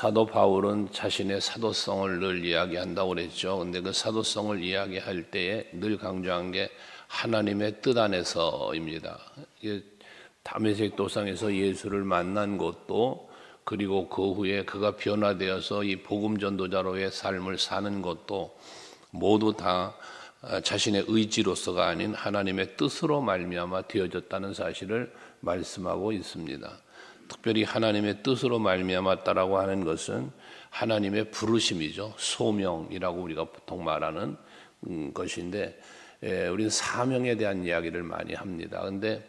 사도 바울은 자신의 사도성을 늘 이야기한다고 그랬죠. 근데 그 사도성을 이야기할 때에 늘 강조한 게 하나님의 뜻 안에서입니다. 다메섹 도상에서 예수를 만난 것도, 그리고 그 후에 그가 변화되어서 이 복음 전도자로의 삶을 사는 것도 모두 다 자신의 의지로서가 아닌 하나님의 뜻으로 말미암아 되어졌다는 사실을 말씀하고 있습니다. 특별히 하나님의 뜻으로 말미암았다라고 하는 것은 하나님의 부르심이죠. 소명이라고 우리가 보통 말하는 것인데, 우리는 사명에 대한 이야기를 많이 합니다. 그런데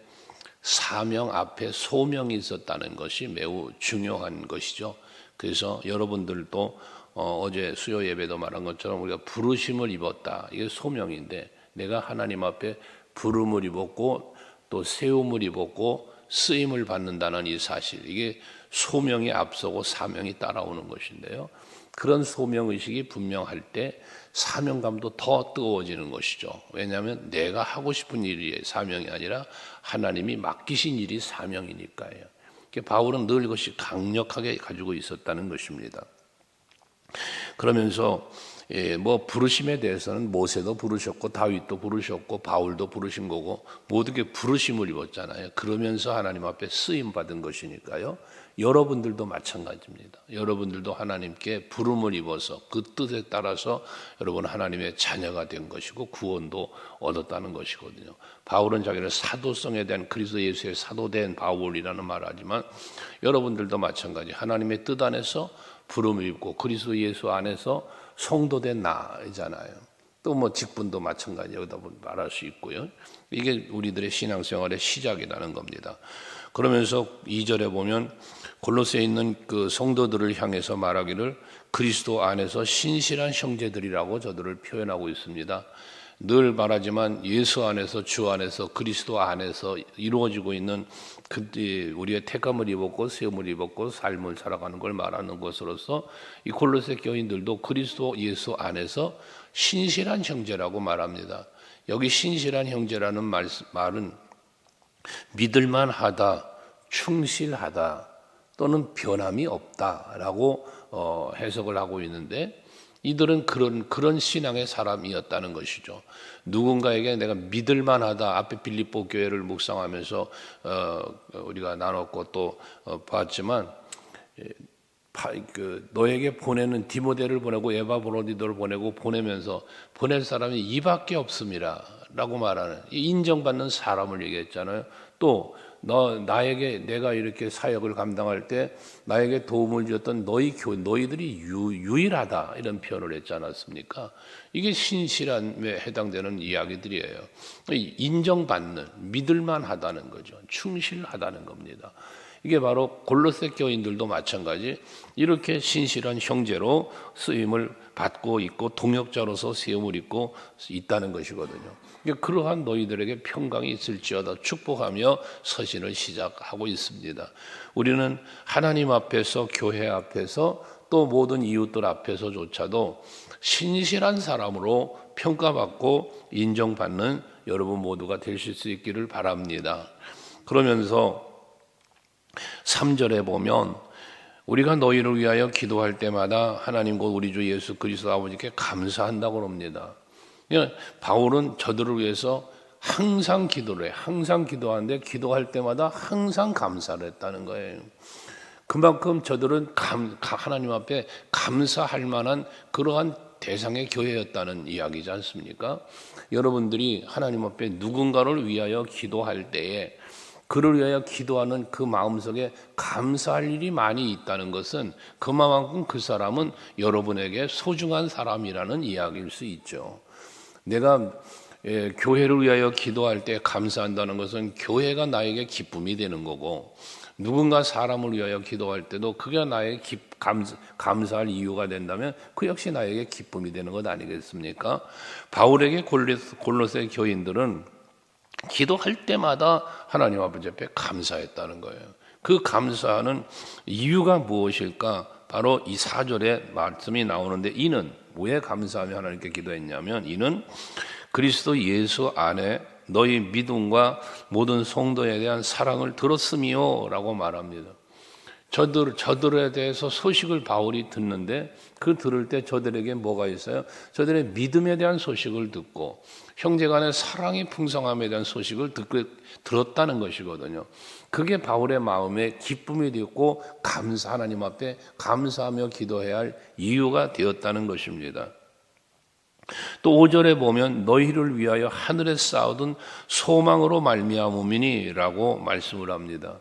사명 앞에 소명이 있었다는 것이 매우 중요한 것이죠. 그래서 여러분들도 어제 수요 예배도 말한 것처럼 우리가 부르심을 입었다. 이게 소명인데, 내가 하나님 앞에 부름을 입었고 또 세움을 입었고 쓰임을 받는다는 이 사실, 이게 소명이 앞서고 사명이 따라오는 것인데요. 그런 소명의식이 분명할 때 사명감도 더 뜨거워지는 것이죠. 왜냐하면 내가 하고 싶은 일이 사명이 아니라 하나님이 맡기신 일이 사명이니까요. 바울은 늘 이것이 강력하게 가지고 있었다는 것입니다. 그러면서 뭐 부르심에 대해서는 모세도 부르셨고 다윗도 부르셨고 바울도 부르신 거고 모두게 부르심을 입었잖아요. 그러면서 하나님 앞에 쓰임 받은 것이니까요. 여러분들도 마찬가지입니다. 여러분들도 하나님께 부름을 입어서 그 뜻에 따라서 여러분 하나님의 자녀가 된 것이고 구원도 얻었다는 것이거든요. 바울은 자기를 사도성에 대한 그리스도 예수의 사도된 바울이라는 말을 하지만 여러분들도 마찬가지 하나님의 뜻 안에서 부름을 입고 그리스도 예수 안에서 성도된 나이잖아요. 또 뭐 직분도 마찬가지 여기다 말할 수 있고요. 이게 우리들의 신앙생활의 시작이라는 겁니다. 그러면서 2절에 보면 골로새에 있는 그 성도들을 향해서 말하기를 그리스도 안에서 신실한 형제들이라고 저들을 표현하고 있습니다. 늘 말하지만 예수 안에서 주 안에서 그리스도 안에서 이루어지고 있는 우리의 택함을 입었고 세움을 입었고 삶을 살아가는 걸 말하는 것으로서 이 골로새 교인들도 그리스도 예수 안에서 신실한 형제라고 말합니다. 여기 신실한 형제라는 말은 믿을만 하다, 충실하다 또는 변함이 없다라고 해석을 하고 있는데, 이들은 그런 신앙의 사람이었다는 것이죠. 누군가에게 내가 믿을만하다. 앞에 빌립보 교회를 묵상하면서 우리가 나눴고 또 봤지만 너에게 보내는 디모데를 보내고 에바브로디도를 보내고 보내면서 보낼 사람이 이밖에 없습니다 라고 말하는 인정받는 사람을 얘기했잖아요. 또 나에게 내가 이렇게 사역을 감당할 때 나에게 도움을 주었던 너희들이 유일하다 이런 표현을 했지 않았습니까? 이게 신실함에 해당되는 이야기들이에요. 인정받는, 믿을만하다는 거죠. 충실하다는 겁니다. 이게 바로 골로새 교인들도 마찬가지 이렇게 신실한 형제로 쓰임을 받고 있고 동역자로서 세움을 입고 있다는 것이거든요. 그러한 너희들에게 평강이 있을지어다 축복하며 서신을 시작하고 있습니다. 우리는 하나님 앞에서 교회 앞에서 또 모든 이웃들 앞에서조차도 신실한 사람으로 평가받고 인정받는 여러분 모두가 되실 수 있기를 바랍니다. 그러면서 3절에 보면 우리가 너희를 위하여 기도할 때마다 하나님 곧 우리 주 예수 그리스도 아버지께 감사한다고 합니다. 바울은 저들을 위해서 항상 기도를 해요. 항상 기도하는데 기도할 때마다 항상 감사를 했다는 거예요. 그만큼 저들은 하나님 앞에 감사할 만한 그러한 대상의 교회였다는 이야기지 않습니까? 여러분들이 하나님 앞에 누군가를 위하여 기도할 때에 그를 위하여 기도하는 그 마음속에 감사할 일이 많이 있다는 것은 그만큼 그 사람은 여러분에게 소중한 사람이라는 이야기일 수 있죠. 내가 교회를 위하여 기도할 때 감사한다는 것은 교회가 나에게 기쁨이 되는 거고, 누군가 사람을 위하여 기도할 때도 그게 나에게 감사할 이유가 된다면 그 역시 나에게 기쁨이 되는 것 아니겠습니까? 바울에게 골로새 교인들은 기도할 때마다 하나님 아버지 앞에 감사했다는 거예요. 그 감사하는 이유가 무엇일까? 바로 이 4절에 말씀이 나오는데, 이는 왜 감사하며 하나님께 기도했냐면 이는 그리스도 예수 안에 너희 믿음과 모든 성도에 대한 사랑을 들었음이요 라고 말합니다. 저들에 대해서 소식을 바울이 듣는데 그 들을 때 저들에게 뭐가 있어요? 저들의 믿음에 대한 소식을 듣고 형제간의 사랑의 풍성함에 대한 소식을 들었다는 것이거든요. 그게 바울의 마음에 기쁨이 되었고 하나님 앞에 감사하며 기도해야 할 이유가 되었다는 것입니다. 또 5절에 보면 너희를 위하여 하늘에 쌓아둔 소망으로 말미암음이니라고 말씀을 합니다.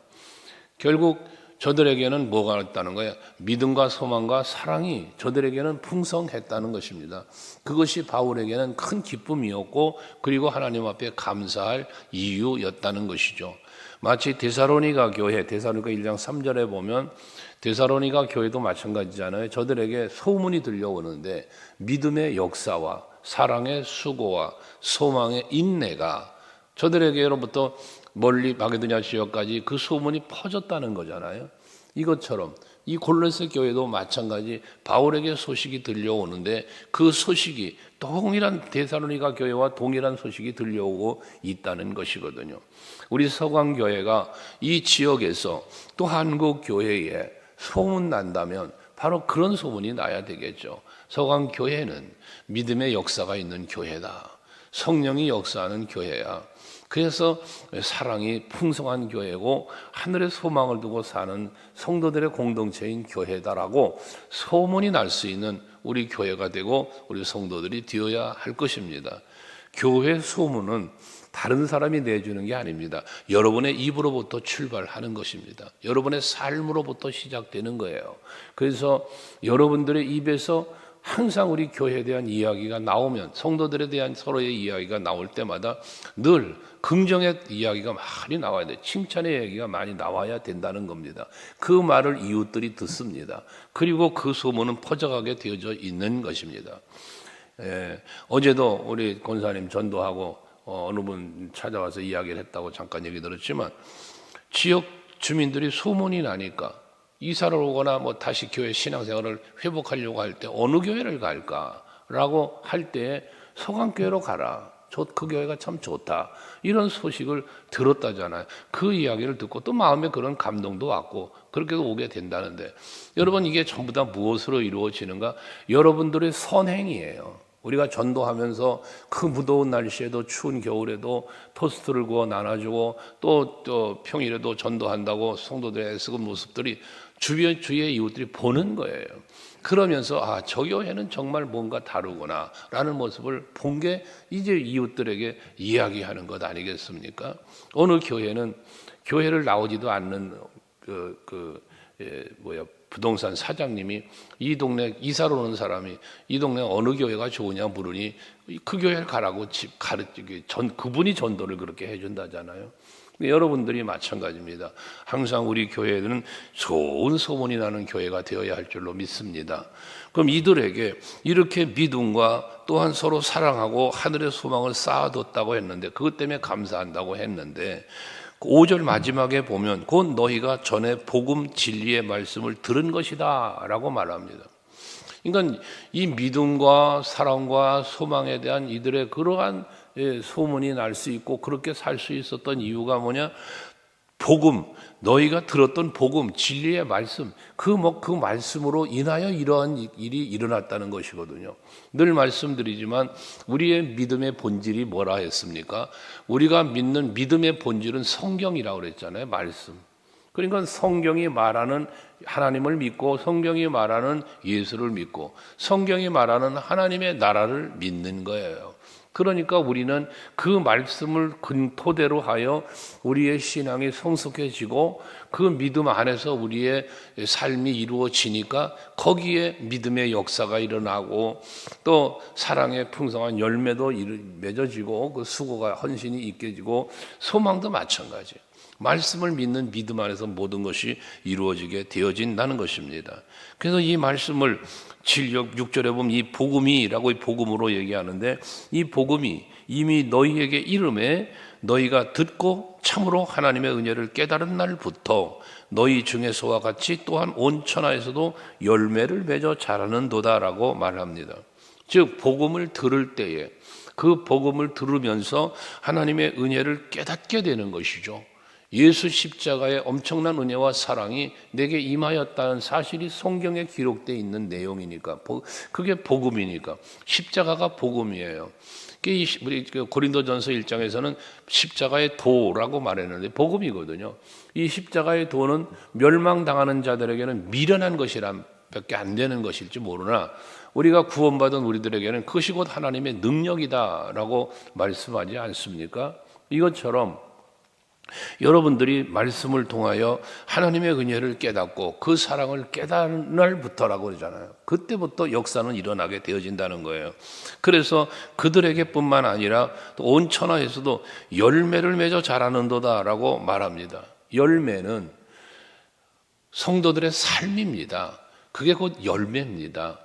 결국 저들에게는 뭐가 있다는 거예요? 믿음과 소망과 사랑이 저들에게는 풍성했다는 것입니다. 그것이 바울에게는 큰 기쁨이었고 그리고 하나님 앞에 감사할 이유였다는 것이죠. 마치 데살로니가 교회, 데살로니가 1장 3절에 보면 데살로니가 교회도 마찬가지잖아요. 저들에게 소문이 들려오는데 믿음의 역사와 사랑의 수고와 소망의 인내가 저들에게로부터 멀리 마게도냐 지역까지 그 소문이 퍼졌다는 거잖아요. 이것처럼 이 골로새 교회도 마찬가지 바울에게 소식이 들려오는데 그 소식이 동일한 데살로니가 교회와 동일한 소식이 들려오고 있다는 것이거든요. 우리 서강교회가 이 지역에서 또 한국 교회에 소문 난다면 바로 그런 소문이 나야 되겠죠. 서강교회는 믿음의 역사가 있는 교회다. 성령이 역사하는 교회야. 그래서 사랑이 풍성한 교회고 하늘의 소망을 두고 사는 성도들의 공동체인 교회다라고 소문이 날 수 있는 우리 교회가 되고 우리 성도들이 되어야 할 것입니다. 교회 소문은 다른 사람이 내주는 게 아닙니다. 여러분의 입으로부터 출발하는 것입니다. 여러분의 삶으로부터 시작되는 거예요. 그래서 여러분들의 입에서 항상 우리 교회에 대한 이야기가 나오면 성도들에 대한 서로의 이야기가 나올 때마다 늘 긍정의 이야기가 많이 나와야 돼. 칭찬의 얘기가 많이 나와야 된다는 겁니다. 그 말을 이웃들이 듣습니다. 그리고 그 소문은 퍼져가게 되어져 있는 것입니다. 어제도 우리 권사님 전도하고 어느 분 찾아와서 이야기를 했다고 잠깐 얘기 들었지만 지역 주민들이 소문이 나니까 이사를 오거나 뭐 다시 교회 신앙생활을 회복하려고 할 때 어느 교회를 갈까라고 할 때 서강교회로 가라. 그 교회가 참 좋다. 이런 소식을 들었다잖아요. 그 이야기를 듣고 또 마음에 그런 감동도 왔고 그렇게 오게 된다는데 여러분 이게 전부 다 무엇으로 이루어지는가? 여러분들의 선행이에요. 우리가 전도하면서 그 무더운 날씨에도 추운 겨울에도 토스트를 구워 나눠주고 또 평일에도 전도한다고 성도들의 애쓰는 모습들이 주위의 이웃들이 보는 거예요. 그러면서 저 교회는 정말 뭔가 다르구나 라는 모습을 본 게 이제 이웃들에게 이야기하는 것 아니겠습니까? 어느 교회는 교회를 나오지도 않는 부동산 사장님이 이 동네 이사로 오는 사람이 이 동네 어느 교회가 좋으냐 물으니 그 교회를 가라고 그분이 전도를 그렇게 해준다잖아요. 여러분들이 마찬가지입니다. 항상 우리 교회는 좋은 소문이 나는 교회가 되어야 할 줄로 믿습니다. 그럼 이들에게 이렇게 믿음과 또한 서로 사랑하고 하늘의 소망을 쌓아뒀다고 했는데 그것 때문에 감사한다고 했는데 5절 마지막에 보면 곧 너희가 전에 복음 진리의 말씀을 들은 것이다 라고 말합니다. 그러니까 이 믿음과 사랑과 소망에 대한 이들의 그러한 소문이 날 수 있고 그렇게 살 수 있었던 이유가 뭐냐? 복음, 너희가 들었던 복음, 진리의 말씀, 그 말씀으로 인하여 이러한 일이 일어났다는 것이거든요. 늘 말씀드리지만 우리의 믿음의 본질이 뭐라 했습니까? 우리가 믿는 믿음의 본질은 성경이라고 그랬잖아요. 말씀. 그러니까 성경이 말하는 하나님을 믿고 성경이 말하는 예수를 믿고 성경이 말하는 하나님의 나라를 믿는 거예요. 그러니까 우리는 그 말씀을 토대로 하여 우리의 신앙이 성숙해지고 그 믿음 안에서 우리의 삶이 이루어지니까 거기에 믿음의 역사가 일어나고 또 사랑의 풍성한 열매도 맺어지고 그 수고가 헌신이 있게지고 소망도 마찬가지. 말씀을 믿는 믿음 안에서 모든 것이 이루어지게 되어진다는 것입니다. 그래서 이 말씀을 6절에 보면 이 복음이라고 복음으로 얘기하는데 이 복음이 이미 너희에게 이름에 너희가 듣고 참으로 하나님의 은혜를 깨달은 날부터 너희 중에서와 같이 또한 온 천하에서도 열매를 맺어 자라는도다라고 말합니다. 즉 복음을 들을 때에 그 복음을 들으면서 하나님의 은혜를 깨닫게 되는 것이죠. 예수 십자가의 엄청난 은혜와 사랑이 내게 임하였다는 사실이 성경에 기록되어 있는 내용이니까, 그게 복음이니까. 십자가가 복음이에요. 우리 고린도전서 1장에서는 십자가의 도라고 말했는데 복음이거든요. 이 십자가의 도는 멸망당하는 자들에게는 미련한 것이란 밖에 안 되는 것일지 모르나 우리가 구원받은 우리들에게는 그것이 곧 하나님의 능력이다라고 말씀하지 않습니까? 이것처럼 여러분들이 말씀을 통하여 하나님의 은혜를 깨닫고 그 사랑을 깨닫는 날부터라고 그러잖아요. 그때부터 역사는 일어나게 되어진다는 거예요. 그래서 그들에게뿐만 아니라 온 천하에서도 열매를 맺어 자라는도다라고 말합니다. 열매는 성도들의 삶입니다. 그게 곧 열매입니다.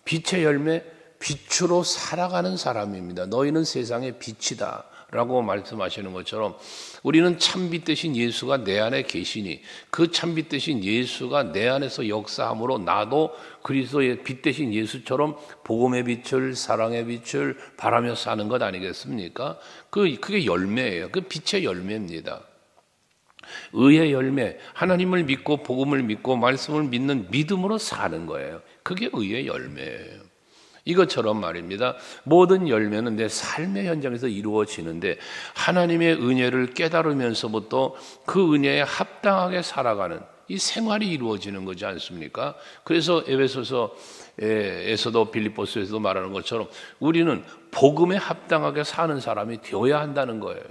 빛의 열매, 빛으로 살아가는 사람입니다. 너희는 세상의 빛이다 라고 말씀하시는 것처럼 우리는 참빛 대신 예수가 내 안에 계시니 그 참빛 대신 예수가 내 안에서 역사함으로 나도 그리스도의 빛 대신 예수처럼 복음의 빛을, 사랑의 빛을 바라며 사는 것 아니겠습니까? 그게 열매예요. 그 빛의 열매입니다. 의의 열매, 하나님을 믿고 복음을 믿고 말씀을 믿는 믿음으로 사는 거예요. 그게 의의 열매예요. 이것처럼 말입니다. 모든 열매는 내 삶의 현장에서 이루어지는데 하나님의 은혜를 깨달으면서부터 그 은혜에 합당하게 살아가는 이 생활이 이루어지는 거지 않습니까? 그래서 에베소서에서도 빌립보서에서도 말하는 것처럼 우리는 복음에 합당하게 사는 사람이 되어야 한다는 거예요.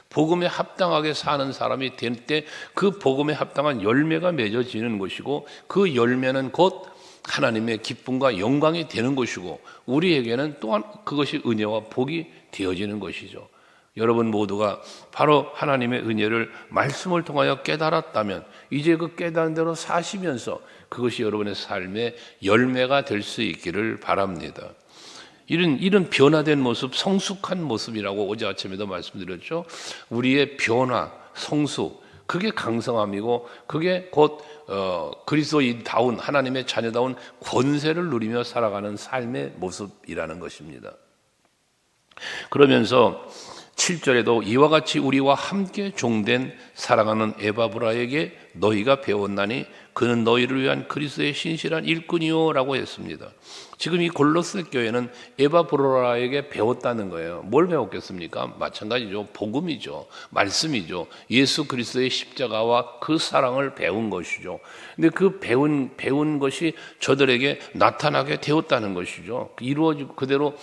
복음에 합당하게 사는 사람이 될 때 그 복음에 합당한 열매가 맺어지는 것이고 그 열매는 곧 하나님의 기쁨과 영광이 되는 것이고 우리에게는 또한 그것이 은혜와 복이 되어지는 것이죠. 여러분 모두가 바로 하나님의 은혜를 말씀을 통하여 깨달았다면 이제 그 깨달은 대로 사시면서 그것이 여러분의 삶의 열매가 될 수 있기를 바랍니다. 이런 변화된 모습, 성숙한 모습이라고 어제 아침에도 말씀드렸죠. 우리의 변화, 성숙, 그게 강성함이고 그게 곧 그리스도인다운 하나님의 자녀다운 권세를 누리며 살아가는 삶의 모습이라는 것입니다. 그러면서 7절에도 이와 같이 우리와 함께 종된 사랑하는 에바브라에게 너희가 배웠나니 그는 너희를 위한 그리스도의 신실한 일꾼이요 라고 했습니다. 지금 이 골로새 교회는 에바브라에게 배웠다는 거예요. 뭘 배웠겠습니까? 마찬가지죠. 복음이죠. 말씀이죠. 예수 그리스도의 십자가와 그 사랑을 배운 것이죠. 근데 그 배운 것이 저들에게 나타나게 되었다는 것이죠. 이루어지고 그대로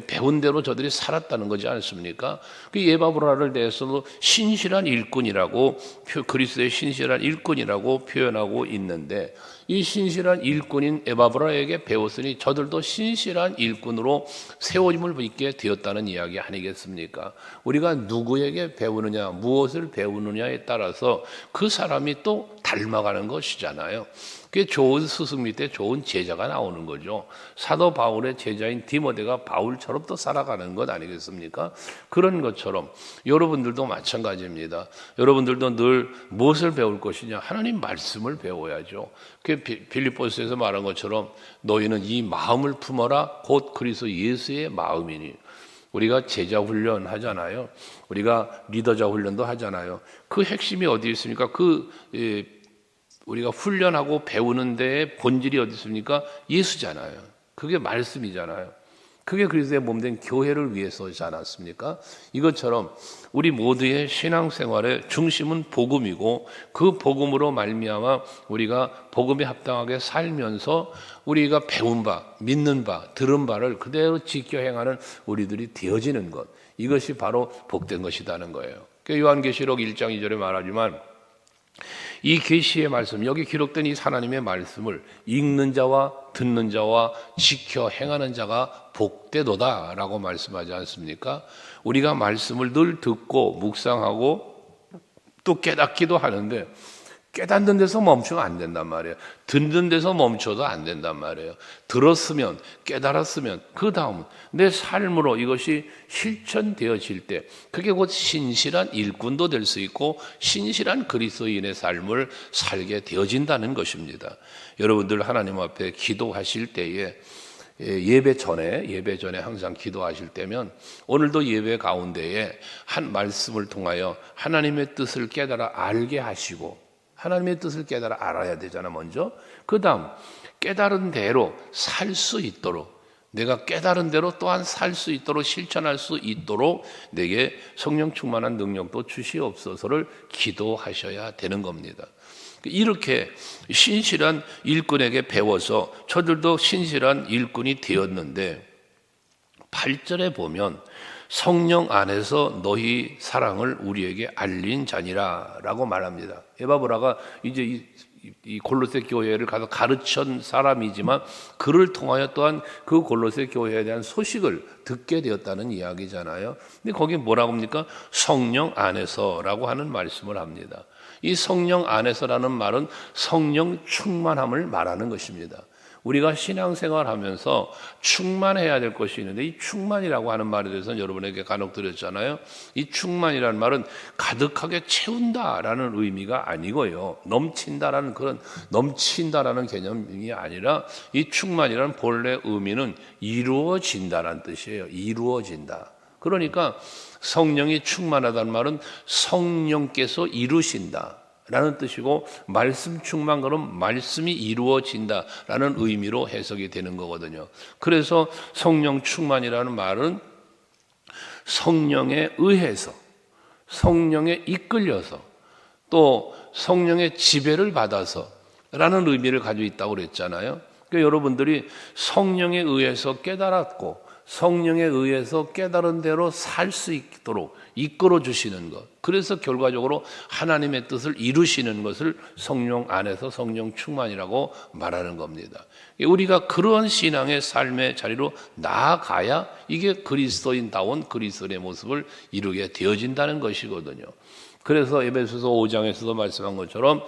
배운 대로 저들이 살았다는 거지 않습니까? 그 에바브라를 대해서도 신실한 일꾼이라고 그리스도의 신실한 일꾼이라고 표현하고 있는데 이 신실한 일꾼인 에바브라에게 배웠으니 저들도 신실한 일꾼으로 세워짐을 입게 되었다는 이야기 아니겠습니까? 우리가 누구에게 배우느냐, 무엇을 배우느냐에 따라서 그 사람이 또 닮아가는 것이잖아요. 그게 좋은 스승 밑에 좋은 제자가 나오는 거죠. 사도 바울의 제자인 디모데가 바울처럼 또 살아가는 것 아니겠습니까? 그런 것처럼 여러분들도 마찬가지입니다. 여러분들도 늘 무엇을 배울 것이냐? 하나님 말씀을 배워야죠. 빌립보서에서 말한 것처럼 너희는 이 마음을 품어라 곧 그리스도 예수의 마음이니. 우리가 제자 훈련 하잖아요. 우리가 리더자 훈련도 하잖아요. 그 핵심이 어디 있습니까? 우리가 훈련하고 배우는 데의 본질이 어디 있습니까? 예수잖아요. 그게 말씀이잖아요. 그게 그리스도의 몸된 교회를 위해서지 않았습니까? 이것처럼 우리 모두의 신앙생활의 중심은 복음이고 그 복음으로 말미암아 우리가 복음에 합당하게 살면서 우리가 배운 바, 믿는 바, 들은 바를 그대로 지켜 행하는 우리들이 되어지는 것. 이것이 바로 복된 것이라는 거예요. 요한계시록 1장 2절에 말하지만 이 계시의 말씀, 여기 기록된 이 하나님의 말씀을 읽는 자와 듣는 자와 지켜 행하는 자가 복되도다라고 말씀하지 않습니까? 우리가 말씀을 늘 듣고 묵상하고 또 깨닫기도 하는데 깨닫는 데서 멈추면 안 된단 말이에요. 듣는 데서 멈춰도 안 된단 말이에요. 들었으면 깨달았으면 그 다음은 내 삶으로 이것이 실천되어질 때 그게 곧 신실한 일꾼도 될 수 있고 신실한 그리스도인의 삶을 살게 되어진다는 것입니다. 여러분들 하나님 앞에 기도하실 때에 예배 전에 항상 기도하실 때면 오늘도 예배 가운데에 한 말씀을 통하여 하나님의 뜻을 깨달아 알게 하시고, 하나님의 뜻을 깨달아 알아야 되잖아 먼저. 그 다음 깨달은 대로 살 수 있도록, 내가 깨달은 대로 또한 살 수 있도록, 실천할 수 있도록 내게 성령 충만한 능력도 주시옵소서를 기도하셔야 되는 겁니다. 이렇게 신실한 일꾼에게 배워서 저들도 신실한 일꾼이 되었는데, 8절에 보면 성령 안에서 너희 사랑을 우리에게 알린 자니라 라고 말합니다. 에바브라가 이제 이 골로새 교회를 가서 가르친 사람이지만 그를 통하여 또한 그 골로새 교회에 대한 소식을 듣게 되었다는 이야기잖아요. 근데 거기 뭐라고 합니까? 성령 안에서라고 하는 말씀을 합니다. 이 성령 안에서라는 말은 성령 충만함을 말하는 것입니다. 우리가 신앙생활 하면서 충만해야 될 것이 있는데, 이 충만이라고 하는 말에 대해서는 여러분에게 간혹 드렸잖아요. 이 충만이라는 말은 가득하게 채운다라는 의미가 아니고요, 넘친다라는 그런 넘친다라는 개념이 아니라, 이 충만이라는 본래 의미는 이루어진다라는 뜻이에요. 이루어진다. 그러니까 성령이 충만하다는 말은 성령께서 이루신다 라는 뜻이고, 말씀 충만, 그럼 말씀이 이루어진다라는 의미로 해석이 되는 거거든요. 그래서 성령 충만이라는 말은 성령에 의해서, 성령에 이끌려서, 또 성령의 지배를 받아서 라는 의미를 가지고 있다고 그랬잖아요. 그러니까 여러분들이 성령에 의해서 깨달았고 성령에 의해서 깨달은 대로 살 수 있도록 이끌어 주시는 것, 그래서 결과적으로 하나님의 뜻을 이루시는 것을 성령 안에서 성령 충만이라고 말하는 겁니다. 우리가 그런 신앙의 삶의 자리로 나아가야 이게 그리스도인다운 그리스도의 모습을 이루게 되어진다는 것이거든요. 그래서 에베소서 5장에서도 말씀한 것처럼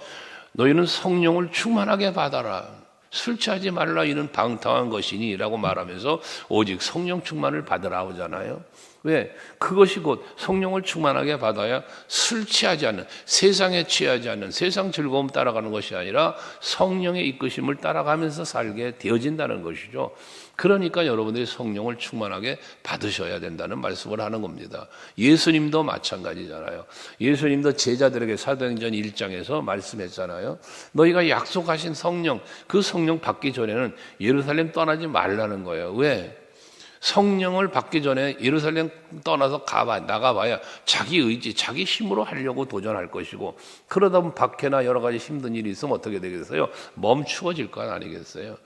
너희는 성령을 충만하게 받아라, 술 취하지 말라, 이는 방탕한 것이니 라고 말하면서 오직 성령 충만을 받으라 하잖아요. 왜? 그것이 곧 성령을 충만하게 받아야 술 취하지 않는, 세상에 취하지 않는, 세상 즐거움 따라가는 것이 아니라 성령의 이끄심을 따라가면서 살게 되어진다는 것이죠. 그러니까 여러분들이 성령을 충만하게 받으셔야 된다는 말씀을 하는 겁니다. 예수님도 마찬가지잖아요. 예수님도 제자들에게 사도행전 1장에서 말씀했잖아요. 너희가 약속하신 성령, 그 성령 받기 전에는 예루살렘 떠나지 말라는 거예요. 왜? 성령을 받기 전에 예루살렘 떠나서 나가봐야 자기 의지, 자기 힘으로 하려고 도전할 것이고, 그러다 보면 박해나 여러 가지 힘든 일이 있으면 어떻게 되겠어요? 멈추어질 건 아니겠어요?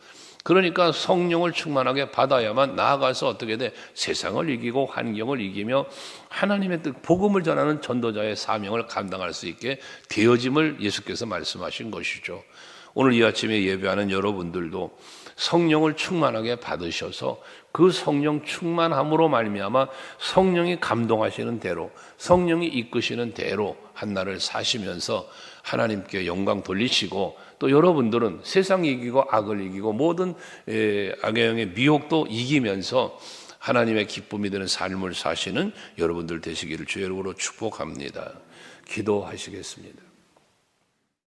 그러니까 성령을 충만하게 받아야만 나아가서 어떻게 돼? 세상을 이기고 환경을 이기며 하나님의 뜻, 복음을 전하는 전도자의 사명을 감당할 수 있게 되어짐을 예수께서 말씀하신 것이죠. 오늘 이 아침에 예배하는 여러분들도 성령을 충만하게 받으셔서 그 성령 충만함으로 말미암아 성령이 감동하시는 대로, 성령이 이끄시는 대로 한 날을 사시면서 하나님께 영광 돌리시고, 또 여러분들은 세상 이기고 악을 이기고 모든 악의 영의 미혹도 이기면서 하나님의 기쁨이 되는 삶을 사시는 여러분들 되시기를 주의 이름으로 축복합니다. 기도하시겠습니다.